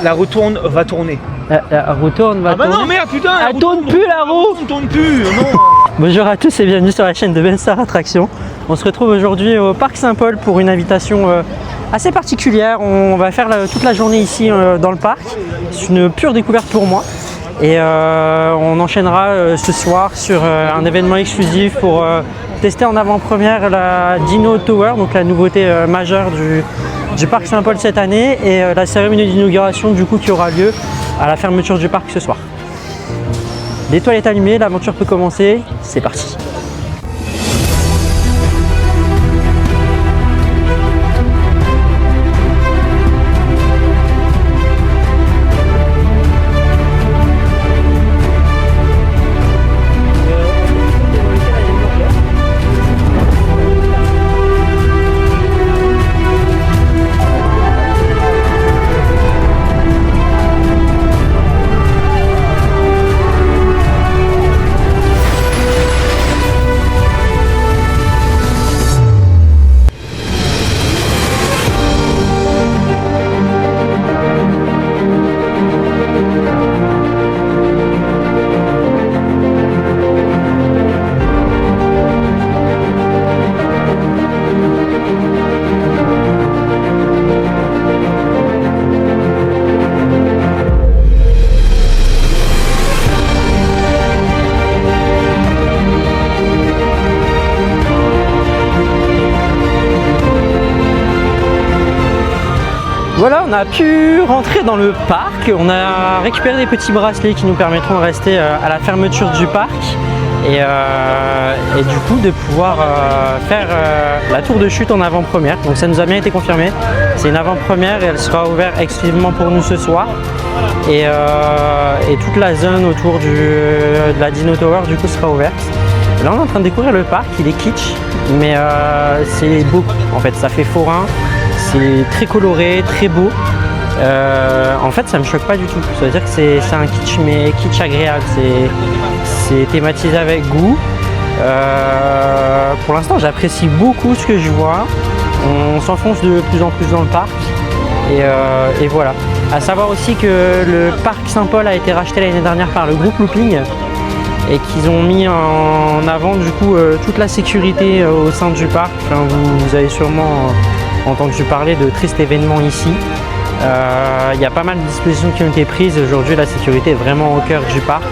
La roue tourne, va tourner. La roue tourne, va tourner. Ah bah non merde putain, elle tourne plus la roue. Elle tourne plus, non. Bonjour à tous et bienvenue sur la chaîne de Benstar Attractions. On se retrouve aujourd'hui au Parc Saint-Paul pour une invitation assez particulière. On va faire toute la journée ici dans le parc. C'est une pure découverte pour moi. Et on enchaînera ce soir sur un événement exclusif pour tester en avant-première la Dino Tower, donc la nouveauté majeure du Parc Saint-Paul cette année, et la cérémonie d'inauguration du coup qui aura lieu à la fermeture du parc ce soir. L'étoile est allumée, l'aventure peut commencer, c'est parti. Voilà, on a pu rentrer dans le parc, on a récupéré des petits bracelets qui nous permettront de rester à la fermeture du parc et du coup de pouvoir faire la tour de chute en avant-première. Donc ça nous a bien été confirmé, c'est une avant-première et elle sera ouverte exclusivement pour nous ce soir. Et toute la zone autour de la Dino Tower du coup sera ouverte. Là on est en train de découvrir le parc, il est kitsch, mais c'est beau en fait, ça fait forain. C'est très coloré, très beau. En fait, ça me choque pas du tout. Ça veut dire que c'est un kitsch, mais kitsch agréable. C'est thématisé avec goût. Pour l'instant, j'apprécie beaucoup ce que je vois. On s'enfonce de plus en plus dans le parc. Et voilà. À savoir aussi que le parc Saint-Paul a été racheté l'année dernière par le groupe Looping et qu'ils ont mis en avant du coup toute la sécurité au sein du parc. Enfin, vous avez sûrement entendu parler de tristes événements ici. Il y a pas mal de dispositions qui ont été prises. Aujourd'hui, la sécurité est vraiment au cœur du parc.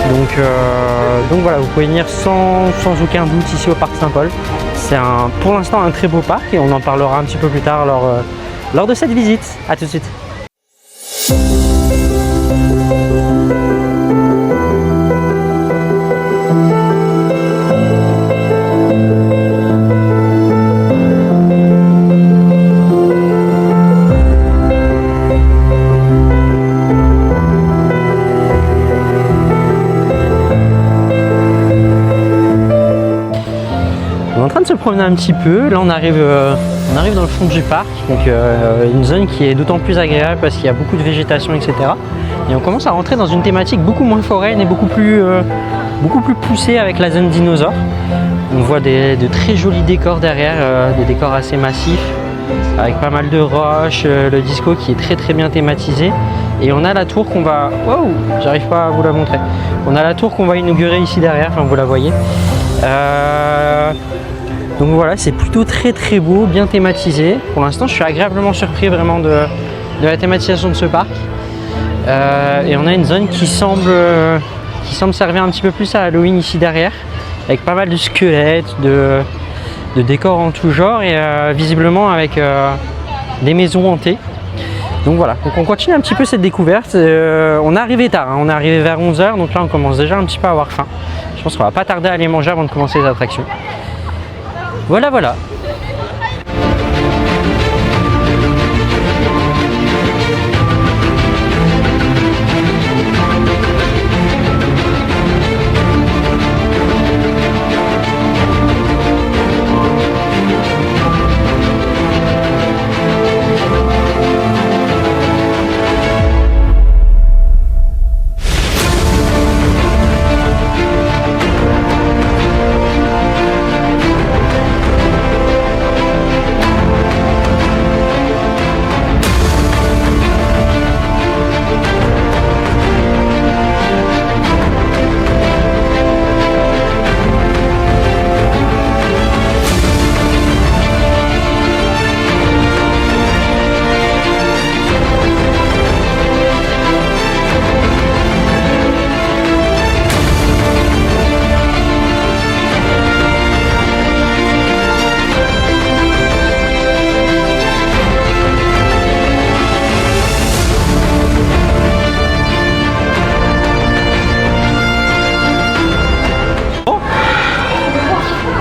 Donc voilà, vous pouvez venir sans aucun doute ici au Parc Saint-Paul. C'est pour l'instant un très beau parc et on en parlera un petit peu plus tard lors de cette visite. A tout de suite. On est en train de se promener un petit peu, là on arrive dans le fond du parc, donc une zone qui est d'autant plus agréable parce qu'il y a beaucoup de végétation, etc. Et on commence à rentrer dans une thématique beaucoup moins foraine et beaucoup plus poussée avec la zone dinosaure. On voit de très jolis décors derrière, des décors assez massifs, avec pas mal de roches, le disco qui est très bien thématisé. Et on a la tour qu'on va... Wow, j'arrive pas à vous la montrer. On a la tour qu'on va inaugurer ici derrière, enfin vous la voyez. Donc voilà, c'est plutôt très beau, bien thématisé. Pour l'instant, je suis agréablement surpris vraiment de la thématisation de ce parc. Et on a une zone qui semble servir un petit peu plus à Halloween ici derrière, avec pas mal de squelettes, de décors en tout genre et visiblement avec des maisons hantées. Donc voilà, donc on continue un petit peu cette découverte. On est arrivé tard, hein. On est arrivé vers 11 h, donc là on commence déjà un petit peu à avoir faim. Je pense qu'on va pas tarder à aller manger avant de commencer les attractions. Voilà.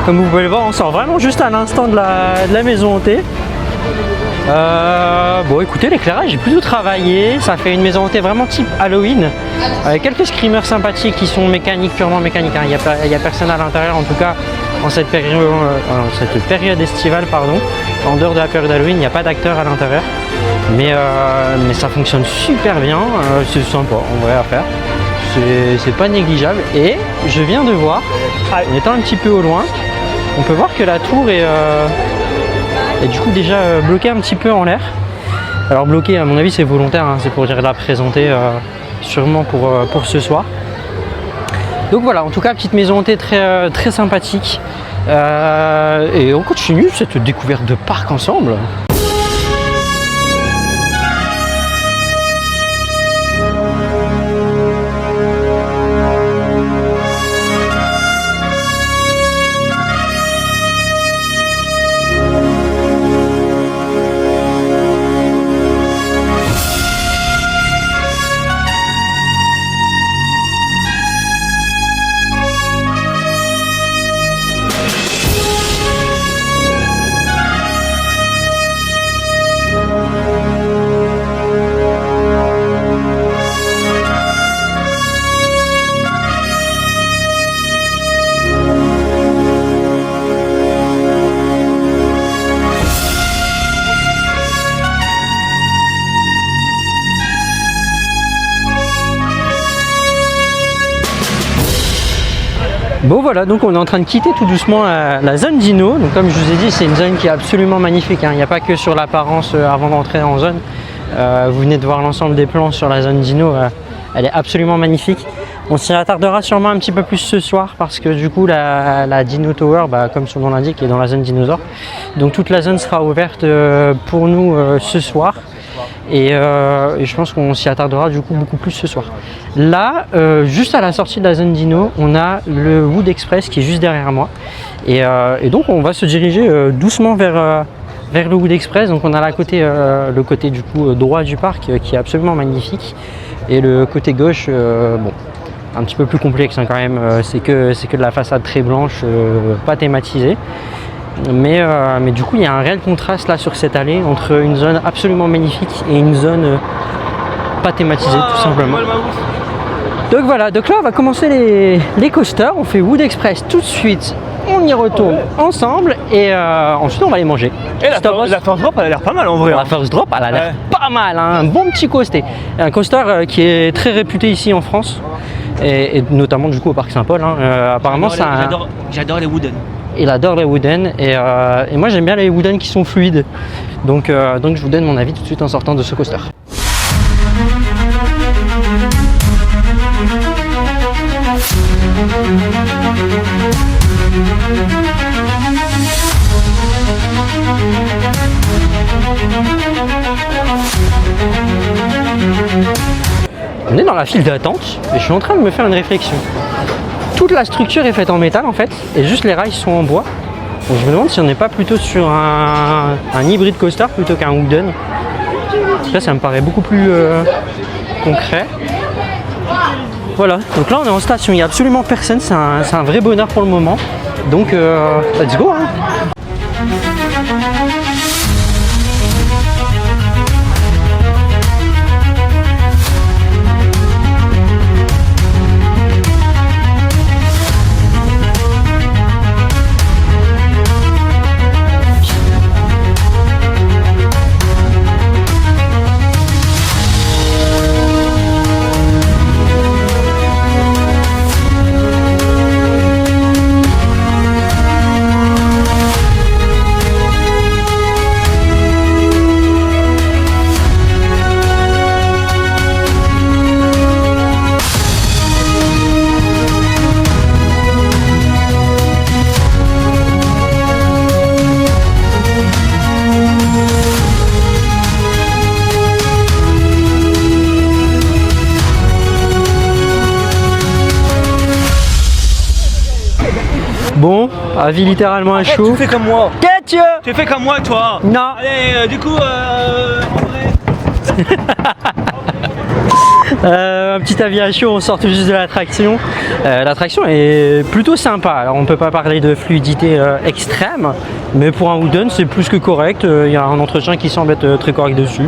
Comme vous pouvez le voir, on sort vraiment juste à l'instant de la maison hantée. Bon écoutez, l'éclairage est plutôt travaillé, ça fait une maison hantée vraiment type Halloween, avec quelques screamers sympathiques qui sont mécaniques, purement mécaniques, hein. Il n'y a personne à l'intérieur, en tout cas en cette période estivale, pardon. En dehors de la période Halloween, il n'y a pas d'acteur à l'intérieur, mais ça fonctionne super bien, c'est sympa en vrai à faire, c'est pas négligeable. Et je viens de voir, en étant un petit peu au loin, on peut voir que la tour est du coup déjà bloquée un petit peu en l'air. Alors bloquée, à mon avis c'est volontaire, hein, c'est pour dire la présenter sûrement pour ce soir. Donc voilà, en tout cas petite maison hantée très sympathique. Et on continue cette découverte de parc ensemble. Bon voilà, donc on est en train de quitter tout doucement la zone dino. Donc comme je vous ai dit, c'est une zone qui est absolument magnifique, hein. Il n'y a pas que sur l'apparence avant d'entrer en zone. Vous venez de voir l'ensemble des plans sur la zone dino, elle est absolument magnifique. On s'y attardera sûrement un petit peu plus ce soir parce que du coup la Dino Tower, comme son nom l'indique, est dans la zone dinosaure. Donc toute la zone sera ouverte pour nous ce soir. Et je pense qu'on s'y attardera du coup beaucoup plus ce soir. Là, juste à la sortie de la zone dino, on a le Wood Express qui est juste derrière moi. Et donc on va se diriger doucement vers le Wood Express. Donc on a le côté du coup droit du parc qui est absolument magnifique. Et le côté gauche, bon, un petit peu plus complexe, hein, quand même. C'est que de la façade très blanche, pas thématisée. Mais du coup il y a un réel contraste là sur cette allée entre une zone absolument magnifique et une zone pas thématisée tout simplement. Donc voilà, donc là on va commencer les coasters, on fait Wood Express tout de suite, on y retourne ensemble et ensuite on va les manger. Et la First Drop elle a l'air pas mal en vrai. La First Drop elle a l'air pas mal, hein, un bon petit coaster. Un coaster qui est très réputé ici en France et notamment du coup au parc Saint-Paul, hein. Apparemment J'adore les wooden. Il adore les wooden et moi j'aime bien les wooden qui sont fluides. Donc je vous donne mon avis tout de suite en sortant de ce coaster. On est dans la file d'attente et je suis en train de me faire une réflexion. Toute la structure est faite en métal en fait, et juste les rails sont en bois. Donc je me demande si on n'est pas plutôt sur un hybride coaster plutôt qu'un wooden. Là ça me paraît beaucoup plus concret. Voilà, donc là on est en station, il n'y a absolument personne, c'est un vrai bonheur pour le moment. Donc let's go, hein. Bon, avis littéralement à chaud. Tu fais comme moi. Qu'est-ce que Tu fais comme moi toi. Non. Allez, du coup, en vrai, Un petit avis à chaud, on sort tout juste de l'attraction. L'attraction est plutôt sympa. Alors on peut pas parler de fluidité extrême, mais pour un Wooden c'est plus que correct. Il y a un entretien qui semble être très correct dessus.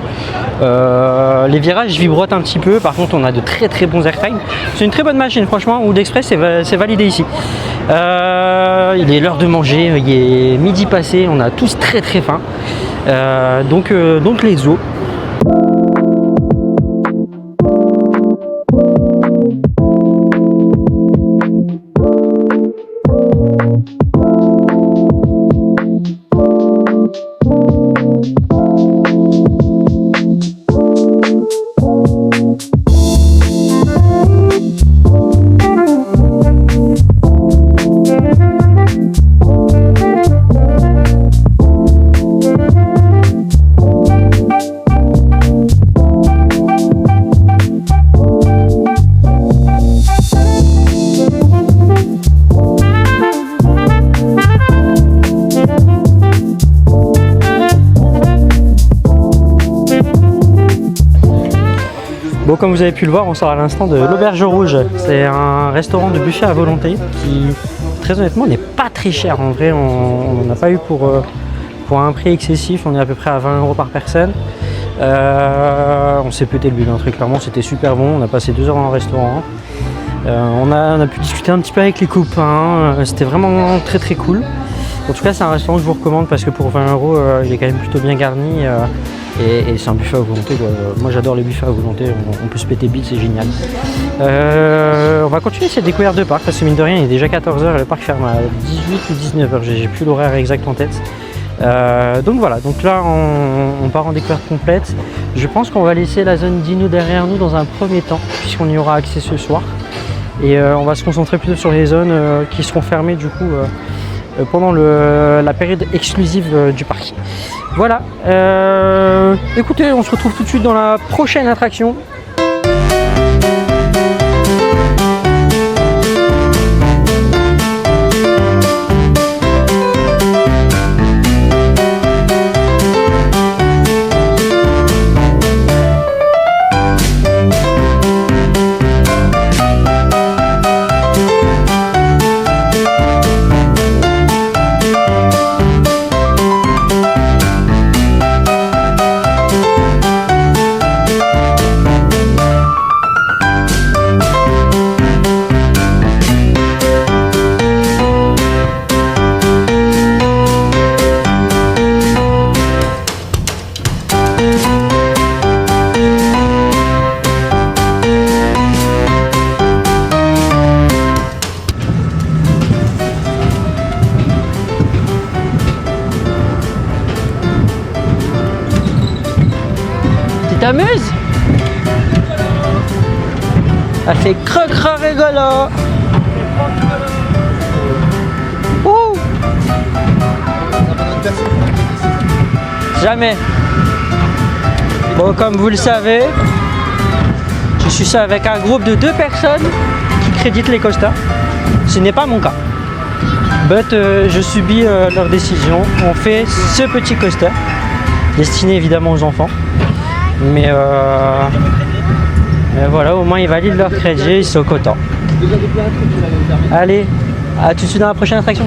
Les virages vibrotent un petit peu, par contre on a de très bons airtime. C'est une très bonne machine, franchement. Wood Express c'est validé ici. Il est l'heure de manger, il est midi passé, on a tous très faim. Donc les os. Bon, comme vous avez pu le voir, on sort à l'instant de l'Auberge Rouge. C'est un restaurant de buffet à volonté qui, très honnêtement, n'est pas très cher. En vrai, on n'en a pas eu pour un prix excessif. On est à peu près à 20 € par personne. On s'est pété le bide, très clairement. C'était super bon. On a passé 2 heures dans le restaurant. On a pu discuter un petit peu avec les copains. C'était vraiment très cool. En tout cas, c'est un restaurant que je vous recommande parce que pour 20 €, il est quand même plutôt bien garni. Et c'est un buffet à volonté. Moi j'adore les buffets à volonté, on peut se péter bide, c'est génial. On va continuer cette découverte de parc parce que mine de rien il est déjà 14 h et le parc ferme à 18 ou 19 h, j'ai plus l'horaire exact en tête. Donc voilà, donc là on part en découverte complète. Je pense qu'on va laisser la zone dino derrière nous dans un premier temps puisqu'on y aura accès ce soir. Et on va se concentrer plutôt sur les zones qui seront fermées du coup pendant la période exclusive du parc. Voilà, écoutez, on se retrouve tout de suite dans la prochaine attraction. T'amuses? Elle fait creux rigolo. Ouh. Jamais. Bon, comme vous le savez, je suis ça avec un groupe de 2 personnes qui créditent les coasters. Ce n'est pas mon cas. But je subis leur décision. On fait ce petit coaster, destiné évidemment aux enfants. Mais voilà, au moins ils valident leur crédit, ils sont contents. Allez, à tout de suite dans la prochaine attraction.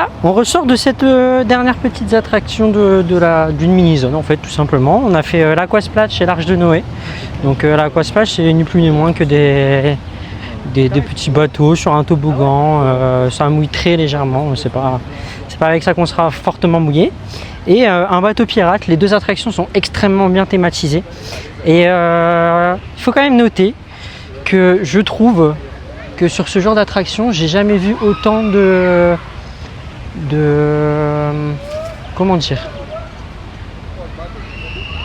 voilà, on ressort de cette dernière petite attraction d'une mini-zone en fait, tout simplement. On a fait l'Aquasplash et l'Arche de Noé. Donc l'Aquasplash, c'est ni plus ni moins que des petits bateaux sur un toboggan. Ça mouille très légèrement, c'est pas avec ça qu'on sera fortement mouillé. Et un bateau pirate, les deux attractions sont extrêmement bien thématisées. Et il faut quand même noter que je trouve que sur ce genre d'attraction, j'ai jamais vu autant de comment dire,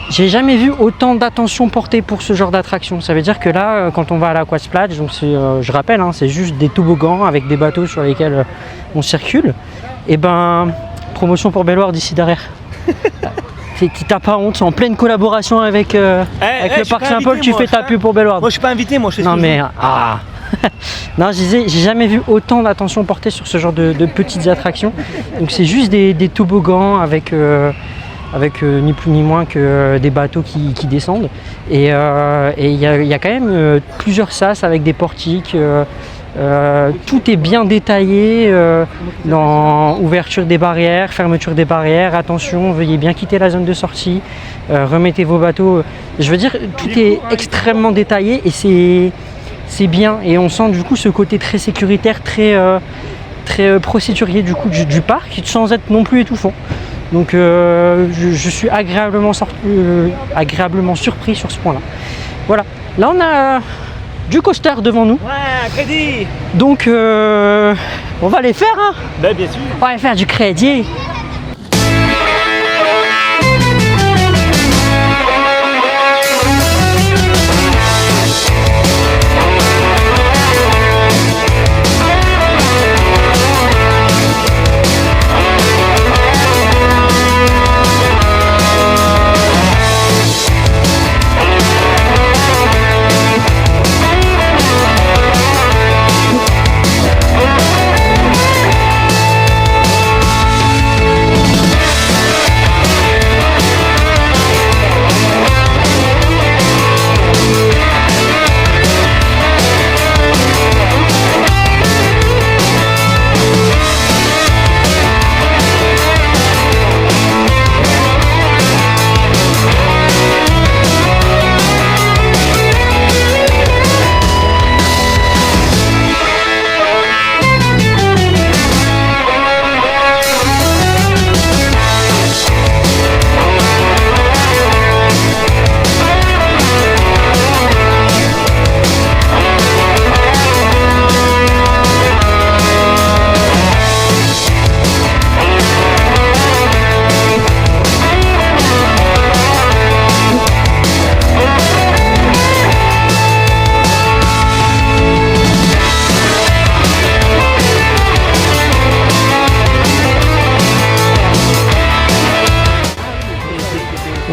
j'ai jamais vu autant d'attention portée pour ce genre d'attraction. Ça veut dire que là, quand on va à l'Aquasplash, donc je rappelle, hein, c'est juste des toboggans avec des bateaux sur lesquels on circule. Et ben, promotion pour Bellewaerde d'ici derrière. T'as pas honte, c'est en pleine collaboration avec le Parc Saint-Paul, tu fais ta pub pour Bellewaerde. Moi je suis pas invité, moi je fais Non mais non, je disais, j'ai jamais vu autant d'attention portée sur ce genre de petites attractions. Donc c'est juste des toboggans avec ni plus ni moins que des bateaux qui descendent. Et il y a quand même plusieurs sas avec des portiques. Tout est bien détaillé dans ouverture des barrières, fermeture des barrières. Attention, veuillez bien quitter la zone de sortie. Remettez vos bateaux. Je veux dire, tout est extrêmement détaillé et c'est bien. Et on sent du coup ce côté très sécuritaire, très procédurier du coup du parc, sans être non plus étouffant. Donc je suis agréablement surpris sur ce point-là. Voilà. Là on a du coaster devant nous. Ouais, crédit. Donc on va les faire, hein. Ben bien sûr. On va faire du crédit.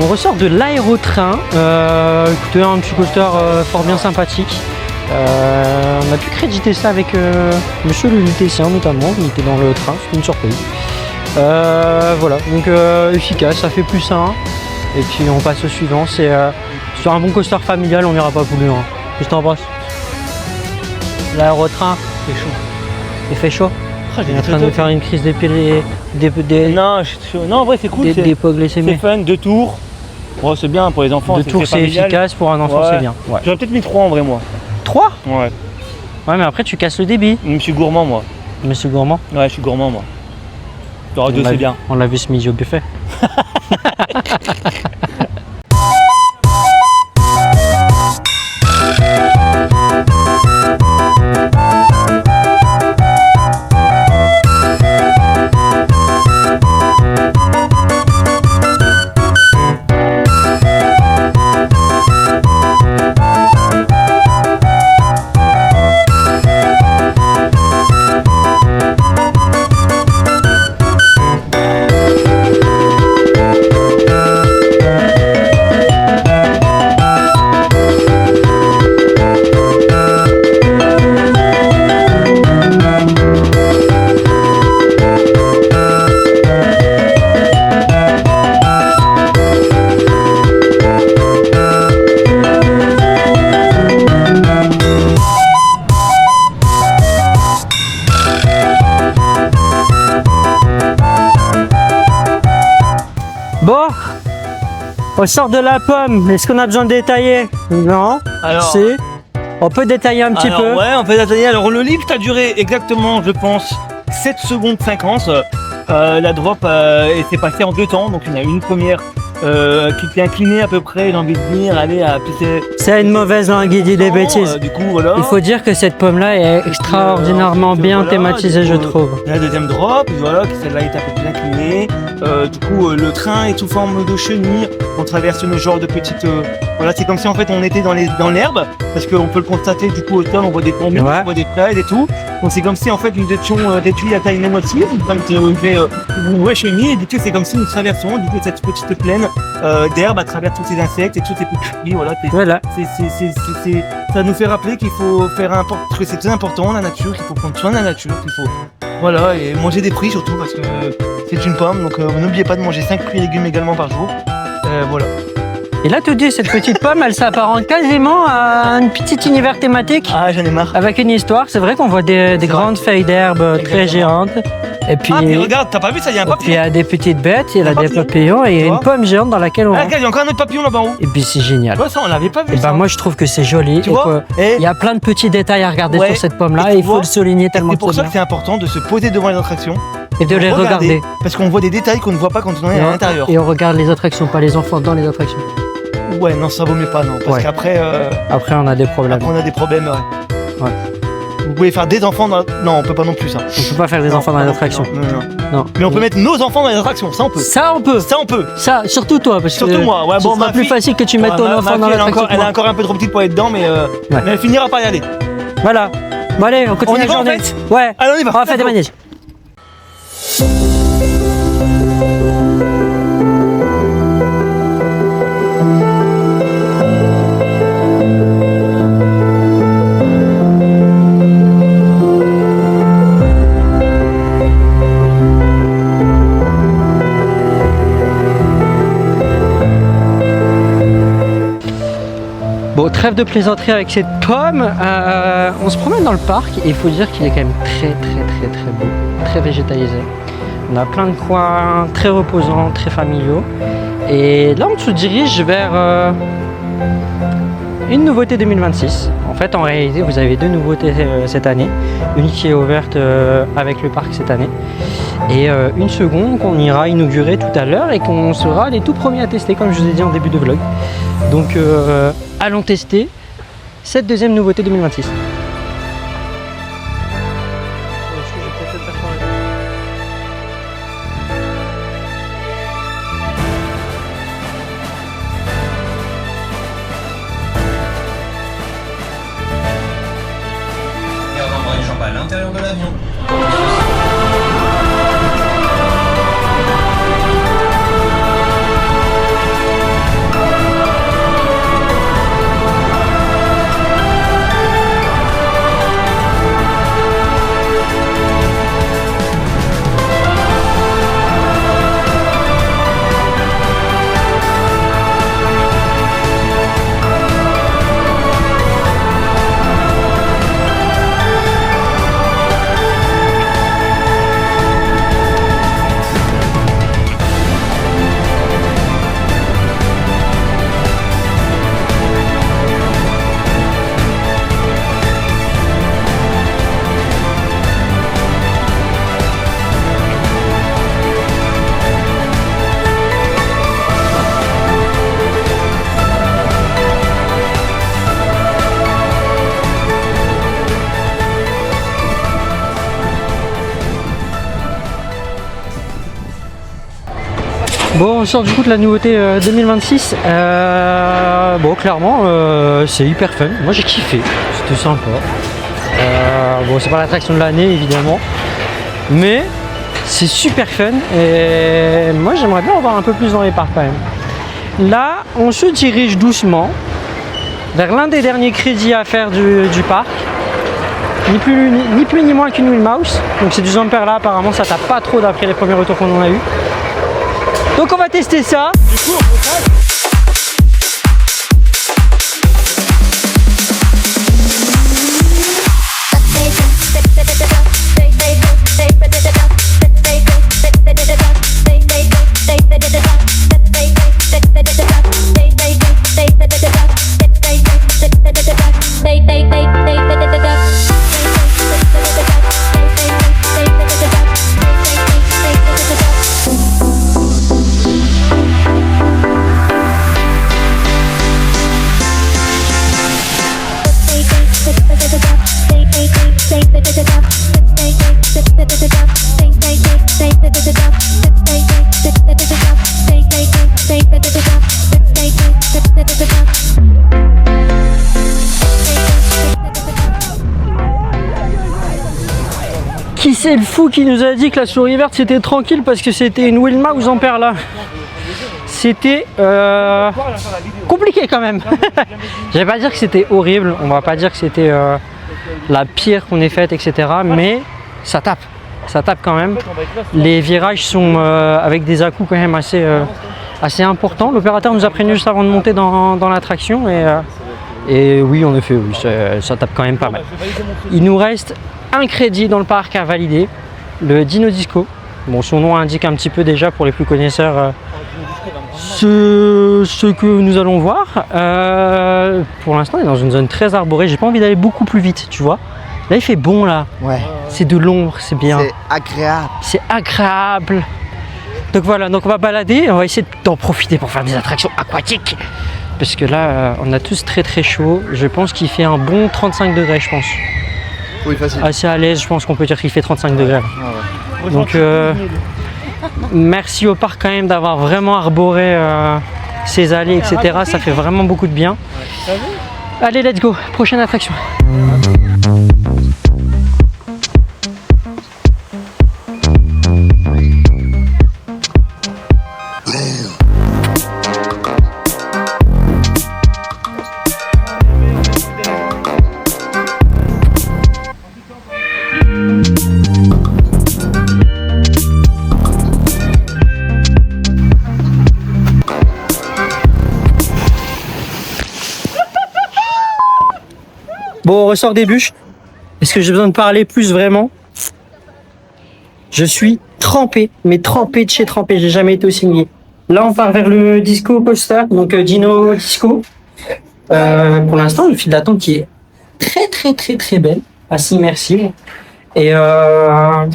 On ressort de l'aérotrain, c'était un petit coaster fort bien sympathique. On a pu créditer ça avec monsieur le lutétien notamment, il était dans le train, c'était une surprise. Voilà, donc efficace, ça fait plus 1. Et puis on passe au suivant, c'est sur un bon coaster familial, on n'ira pas plus loin. Qu'est-ce que t'en penses? L'aérotrain, C'est chaud. il fait chaud. Il est en train de me faire une crise Non, je suis chaud. Non, en vrai c'est cool. des hypoglycémies. C'est fun, 2 tours. Bon, c'est bien pour les enfants. 2 tours c'est efficace, pour un enfant Ouais. c'est bien. Ouais. J'aurais peut-être mis 3 en vrai moi. 3? Ouais. Ouais, mais après tu casses le débit. Je suis gourmand moi. Monsieur Gourmand. Ouais, je suis gourmand moi. T'auras 2 c'est bien. On l'a vu ce midi au buffet. Bon, on sort de la pomme. Est-ce qu'on a besoin de détailler? Non. Alors, Si. On peut détailler un petit peu. Ouais, on peut détailler. Alors, le lift a duré exactement, je pense, 7 secondes 50. La drop s'est passée en 2 temps. Donc, il y a une première qui s'est inclinée à peu près, j'ai envie de dire. Allez, C'est une mauvaise langue, il dit des bêtises. Du coup, voilà. Il faut dire que cette pomme-là est extraordinairement bien voilà, thématisée, je trouve. La deuxième drop, voilà, celle-là est un peu plus inclinée. Du coup, le train est sous forme de chenille. On traverse une genre de petite. Voilà, c'est comme si en fait on était dans l'herbe, parce qu'on peut le constater. Du coup, au sol, on voit des fourmis, on voit des fraises et tout. Donc c'est comme si en fait nous étions des tuyaux à taille même aussi. Comme on fait une vraie chenille. Et du coup, c'est comme si nous traversons du coup cette petite plaine d'herbe à travers tous ces insectes et tous ces petits fruits. Voilà. Voilà. Ça nous fait rappeler qu'il faut faire que c'est très important la nature, qu'il faut prendre soin de la nature, qu'il faut voilà et manger des fruits surtout parce que c'est une pomme. Donc n'oubliez pas de manger 5 fruits et légumes également par jour. Voilà. Et là, te dis, cette petite pomme, elle s'apparente quasiment à un petit univers thématique. Ah, j'en ai marre. Avec une histoire. C'est vrai qu'on voit des grandes feuilles d'herbe très géantes. Et puis, mais regarde, t'as pas vu ça, il y a un papillon. Puis il y a des petites bêtes, il y a des papillons et il y a une pomme géante dans laquelle on. Ah, regarde, il y a encore un autre papillon là-bas en haut. Et puis c'est génial. Ouais, ça, on l'avait pas vu. Et ben moi, je trouve que c'est joli. Tu vois il y a plein de petits détails à regarder sur cette pomme-là et il faut le souligner tellement c'est pour c'est ça bien. que c'est important de se poser devant les attractions. Et de les regarder. Parce qu'on voit des détails qu'on ne voit pas quand on est à l'intérieur. Et on regarde les attractions, pas les enfants dans les attractions. Ouais, non, ça vaut mieux pas, non. Parce qu'après. Après, on a des problèmes. Après, on a des problèmes, ouais. Vous pouvez faire des enfants dans. Non, on peut pas non plus ça. On peut pas faire des enfants dans les attractions. Non. Mais on peut mettre nos enfants dans les attractions, ça on peut. Ça on peut. Ça on peut. Ça, surtout toi, parce surtout que moi. Ouais, bon, c'est plus facile que tu mettes ton enfant dans l'attraction. Elle est encore un peu trop petite pour être dedans, mais elle finira par y aller. Voilà. Bon allez, on continue la journée. En fait ouais. Allez, on y va. On va faire des manèges. Bon, trêve de plaisanterie avec cette pomme. On se promène dans le parc et il faut dire qu'il est quand même très beau, très végétalisé. On a plein de coins très reposants, très familiaux. Et là, on se dirige vers une nouveauté 2026. En fait, en réalité, vous avez 2 nouveautés cette année. Une qui est ouverte avec le parc cette année. Et une seconde qu'on ira inaugurer tout à l'heure et qu'on sera les tout premiers à tester, comme je vous ai dit en début de vlog. Donc, allons tester cette deuxième nouveauté 2026. Garde un bras de jambes à l'intérieur de l'avion. Bon, on sort du coup de la nouveauté 2026. Bon, clairement, c'est hyper fun. Moi, j'ai kiffé. C'était sympa. Bon, c'est pas l'attraction de l'année, évidemment. Mais c'est super fun. Et moi, j'aimerais bien en voir un peu plus dans les parcs quand même. Là, on se dirige doucement vers l'un des derniers crédits à faire du parc. Ni plus ni moins qu'une Wheel Mouse. Donc, c'est du jumper là. Apparemment, ça tape pas trop d'après les premiers retours qu'on en a eu. Donc on va tester ça. Du coup, on passe. They c'est le fou qui nous a dit que la souris verte c'était tranquille parce que c'était une Wilma ou Ampère là. C'était compliqué quand même. Je vais pas dire que c'était horrible, on va pas dire que c'était la pire qu'on ait faite, etc. Mais ça tape quand même. Les virages sont avec des à-coups quand même assez importants. L'opérateur nous a prévenu juste avant de monter dans l'attraction et oui, en effet, oui, ça tape quand même pas mal. Il nous reste un crédit dans le parc à valider, le Dino Disco. Bon, son nom indique un petit peu déjà pour les plus connaisseurs ce que nous allons voir. Pour l'instant, on est dans une zone très arborée. J'ai pas envie d'aller beaucoup plus vite, tu vois. Là, il fait bon là. Ouais. C'est de l'ombre, c'est bien. C'est agréable. C'est agréable. Donc voilà, donc on va balader. On va essayer d'en profiter pour faire des attractions aquatiques. Parce que là, on a tous très très chaud. Je pense qu'il fait un bon 35 degrés, je pense. Oui, facile. Assez à l'aise, je pense qu'on peut dire qu'il fait 35 degrés. Ah ouais. Donc merci au parc quand même d'avoir vraiment arboré ses allées, etc. Ça fait vraiment beaucoup de bien. Allez, let's go, prochaine attraction. Bon, on ressort des bûches. Est-ce que j'ai besoin de parler plus vraiment? Je suis trempé, mais trempé de chez trempé. J'ai jamais été aussi mouillé. Là, on part vers le Disco Coaster, donc Dino Disco. Pour l'instant, le fil d'attente qui est très belle, assez immersive. Et je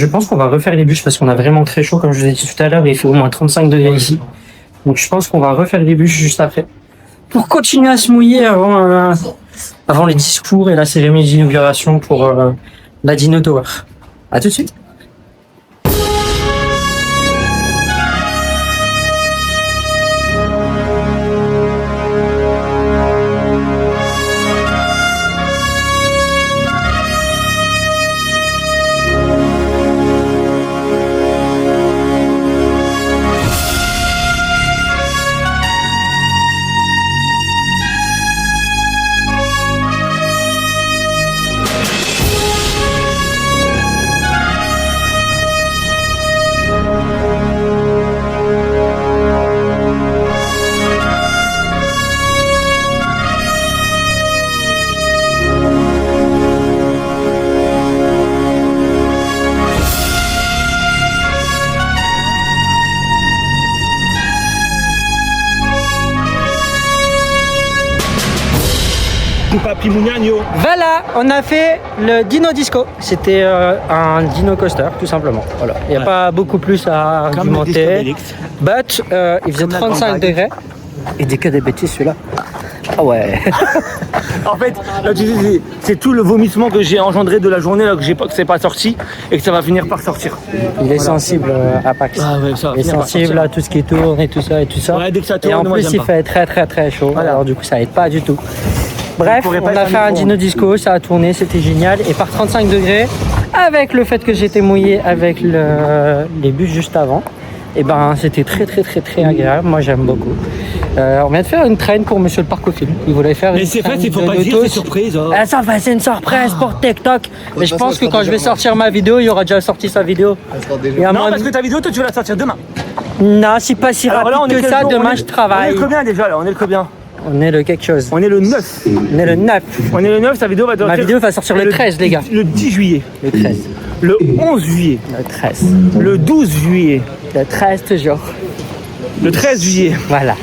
pense qu'on va refaire les bûches parce qu'on a vraiment très chaud, comme je vous ai dit tout à l'heure. Il fait au moins 35 degrés ici. Donc je pense qu'on va refaire les bûches juste après. Pour continuer à se mouiller avant les discours et la cérémonie d'inauguration pour la Dino Tower. A tout de suite. Voilà, on a fait le Dino Disco. C'était un Dino Coaster, tout simplement. Voilà. Il n'y a pas beaucoup plus à argumenter. But, il faisait 35 degrés. Il dit que des bêtises celui-là. Ah ouais. En fait, là, tu sais, c'est tout le vomissement que j'ai engendré de la journée là, que c'est pas sorti et que ça va finir par sortir. Il est sensible à Pax. Ah ouais, ça va il est sensible à tout ce qui tourne et tout ça et tout ça. Ouais, dès que ça tourne, et en moi, plus, il pas. fait très chaud. Voilà. Alors du coup, ça aide pas du tout. Bref, on a fait un Dino Disco, ça a tourné, c'était génial. Et par 35 degrés, avec le fait que j'étais mouillé avec les bûches juste avant, et ben c'était très agréable. Moi j'aime beaucoup. On vient de faire une traîne pour Monsieur le Parcophile. Il voulait faire. Mais c'est fait, il faut pas dire, c'est surprise. Oh. Ah, ça va, c'est une surprise pour TikTok. Mais je pense que quand je vais sortir ma vidéo, il y aura déjà sorti sa vidéo. Non, parce que ta vidéo, toi tu vas la sortir demain. Non, c'est pas si rapide là, que ça. Demain, je travaille. On est le combien déjà là? On est le combien? On est le quelque chose. On est le 9. On est le 9. On est le 9, sa vidéo va sortir. Ma vidéo va sortir le 13, les gars. Le 10 juillet. Le 13. Le 11 juillet. Le 13. Le 12 juillet. Le 13 toujours. Le 13 juillet. Voilà.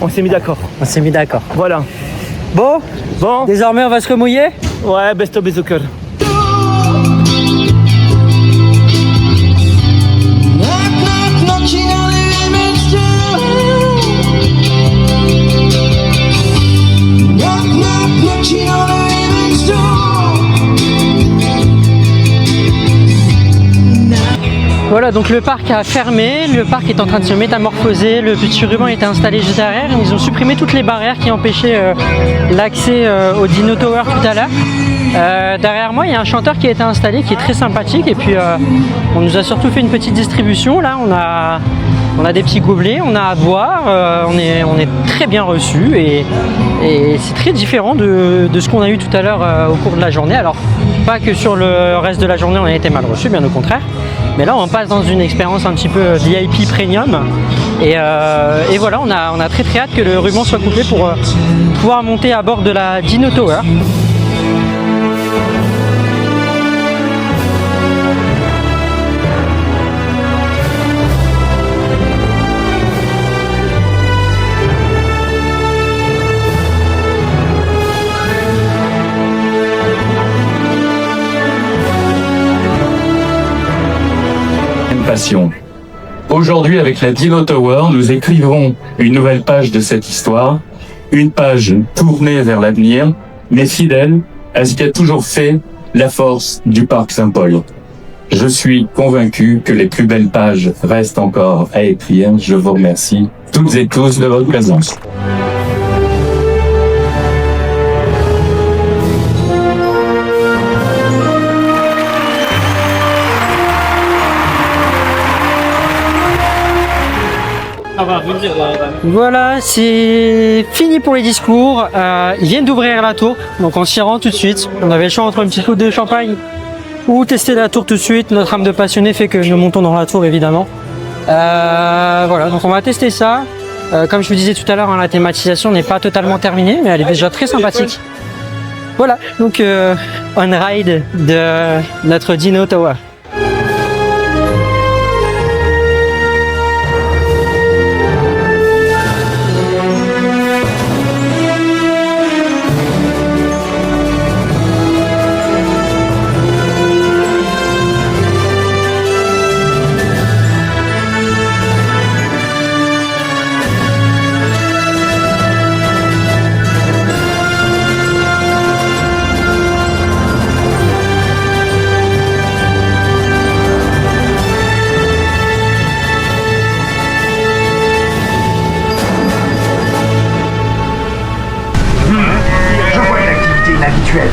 On s'est mis d'accord. On s'est mis d'accord. Voilà. Bon, désormais on va se remouiller. Ouais, best of the cœur. Voilà, donc le parc a fermé, le parc est en train de se métamorphoser, le petit ruban était installé juste derrière, ils ont supprimé toutes les barrières qui empêchaient l'accès au Dino Tower tout à l'heure. Derrière moi, il y a un chanteur qui a été installé qui est très sympathique et puis on nous a surtout fait une petite distribution. Là, on a des petits gobelets, on a à boire, on est très bien reçus et c'est très différent de ce qu'on a eu tout à l'heure au cours de la journée. Alors, pas que sur le reste de la journée on a été mal reçus, bien au contraire. Mais là, on passe dans une expérience un petit peu VIP premium et voilà, on a très hâte que le ruban soit coupé pour pouvoir monter à bord de la Dino Tower. Passion. Aujourd'hui, avec la Dino Tower, nous écrivons une nouvelle page de cette histoire, une page tournée vers l'avenir, mais fidèle à ce qui a toujours fait la force du Parc Saint-Paul. Je suis convaincu que les plus belles pages restent encore à écrire. Je vous remercie toutes et tous de votre présence. Voilà, c'est fini pour les discours. Ils viennent d'ouvrir la tour, donc on s'y rend tout de suite. On avait le choix entre un petit coup de champagne ou tester la tour tout de suite. Notre âme de passionné fait que nous montons dans la tour, évidemment. Voilà, donc on va tester ça. Comme je vous disais tout à l'heure, hein, la thématisation n'est pas totalement terminée, mais elle est déjà très sympathique. Voilà, donc on ride de notre Dino Tower.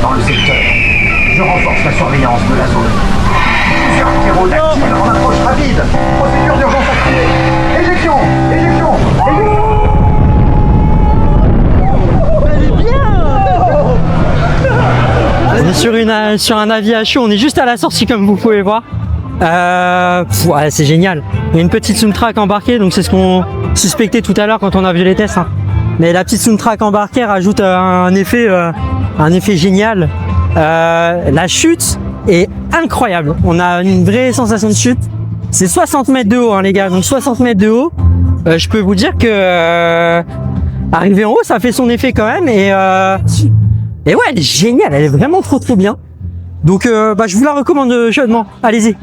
Dans le secteur. Je renforce la surveillance de la zone. Plusieurs pyros actifs en approche rapide. Procédure d'urgence activée. Éjection. On est sur un avis à chaud, on est juste à la sortie comme vous pouvez voir. Ouais, c'est génial. Il y a une petite soundtrack embarquée, donc c'est ce qu'on suspectait tout à l'heure quand on a vu les tests. Hein. Mais la petite soundtrack embarquée rajoute un effet génial. La chute est incroyable. On a une vraie sensation de chute. C'est 60 mètres de haut, hein, les gars. Donc 60 mètres de haut. Je peux vous dire que arriver en haut, ça fait son effet quand même. Et ouais, elle est géniale. Elle est vraiment trop bien. Donc je vous la recommande chaudement. Allez-y.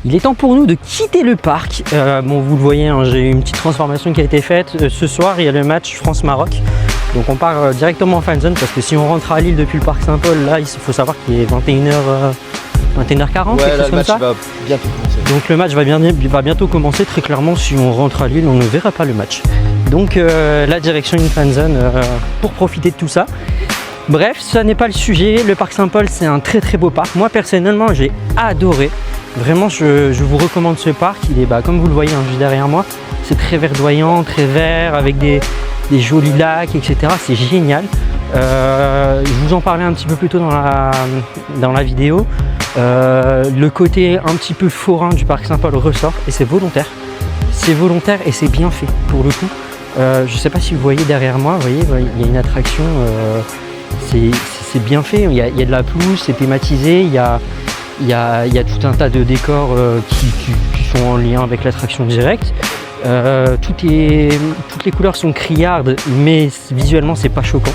Il est temps pour nous de quitter le parc. Bon, vous le voyez, hein, j'ai eu une petite transformation qui a été faite. Ce soir, il y a le match France-Maroc. Donc on part directement en fan zone parce que si on rentre à Lille depuis le parc Saint-Paul, là, il faut savoir qu'il est 21h40, ouais, là, le match ça. va bientôt commencer. Donc le match va bientôt commencer. Très clairement, si on rentre à Lille, on ne verra pas le match. Donc la direction une fan zone pour profiter de tout ça. Bref, ça n'est pas le sujet. Le parc Saint-Paul, c'est un très beau parc. Moi, personnellement, j'ai adoré. Vraiment, je vous recommande ce parc. Il est, comme vous le voyez, hein, juste derrière moi. C'est très verdoyant, très vert, avec des jolis lacs, etc. C'est génial. Je vous en parlais un petit peu plus tôt dans la vidéo. Le côté un petit peu forain du parc Saint-Paul ressort et c'est volontaire. C'est volontaire et c'est bien fait pour le coup. Je ne sais pas si vous voyez derrière moi, vous voyez, il y a une attraction, c'est bien fait. Il y a de la pelouse, c'est thématisé, il y a tout un tas de décors qui sont en lien avec l'attraction directe. Toutes les couleurs sont criardes, mais visuellement c'est pas choquant.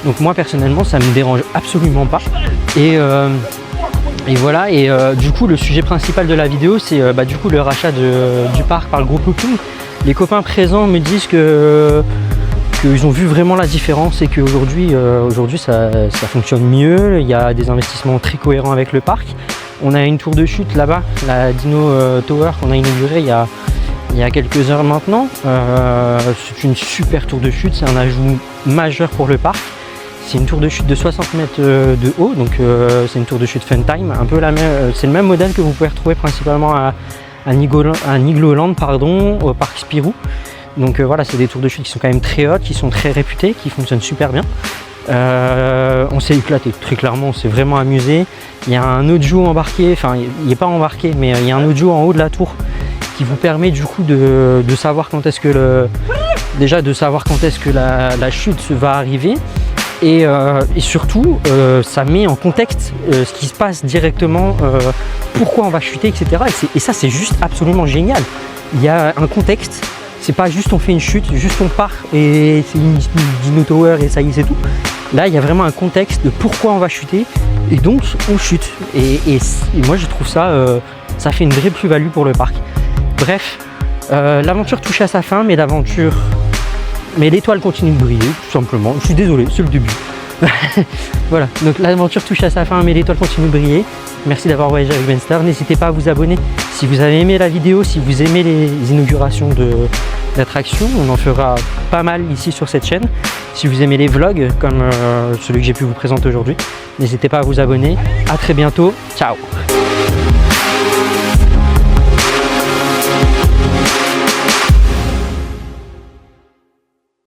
Donc moi personnellement ça me dérange absolument pas. Et voilà, et du coup le sujet principal de la vidéo c'est du coup le rachat du parc par le groupe Looping. Les copains présents me disent que qu'ils ont vu vraiment la différence et qu'aujourd'hui ça fonctionne mieux. Il y a des investissements très cohérents avec le parc. On a une tour de chute là-bas, la Dino Tower qu'on a inaugurée il y a quelques heures maintenant. C'est une super tour de chute, c'est un ajout majeur pour le parc. C'est une tour de chute de 60 mètres de haut, donc c'est une tour de chute Funtime, un peu la même, c'est le même modèle que vous pouvez retrouver principalement à Nigloland, pardon, au parc Spirou. Donc voilà, c'est des tours de chute qui sont quand même très hautes, qui sont très réputées, qui fonctionnent super bien. On s'est éclaté, très clairement, on s'est vraiment amusé. Il y a un audio embarqué, enfin il n'est pas embarqué, mais il y a un audio en haut de la tour qui vous permet du coup de savoir quand est-ce que la chute va arriver. Et surtout, ça met en contexte ce qui se passe directement, pourquoi on va chuter, etc. Et ça, c'est juste absolument génial. Il y a un contexte, c'est pas juste on fait une chute, juste on part et c'est une Dino Tower et ça y est, c'est tout. Là, il y a vraiment un contexte de pourquoi on va chuter et donc on chute. Et moi, je trouve ça, ça fait une vraie plus-value pour le parc. Bref, l'aventure touche à sa fin, mais l'étoile continue de briller, tout simplement. Je suis désolé, c'est le début. Voilà, donc l'aventure touche à sa fin, mais l'étoile continue de briller. Merci d'avoir voyagé avec Benstar. N'hésitez pas à vous abonner si vous avez aimé la vidéo, si vous aimez les inaugurations d'attractions. On en fera pas mal ici sur cette chaîne. Si vous aimez les vlogs, comme celui que j'ai pu vous présenter aujourd'hui, n'hésitez pas à vous abonner. À très bientôt. Ciao.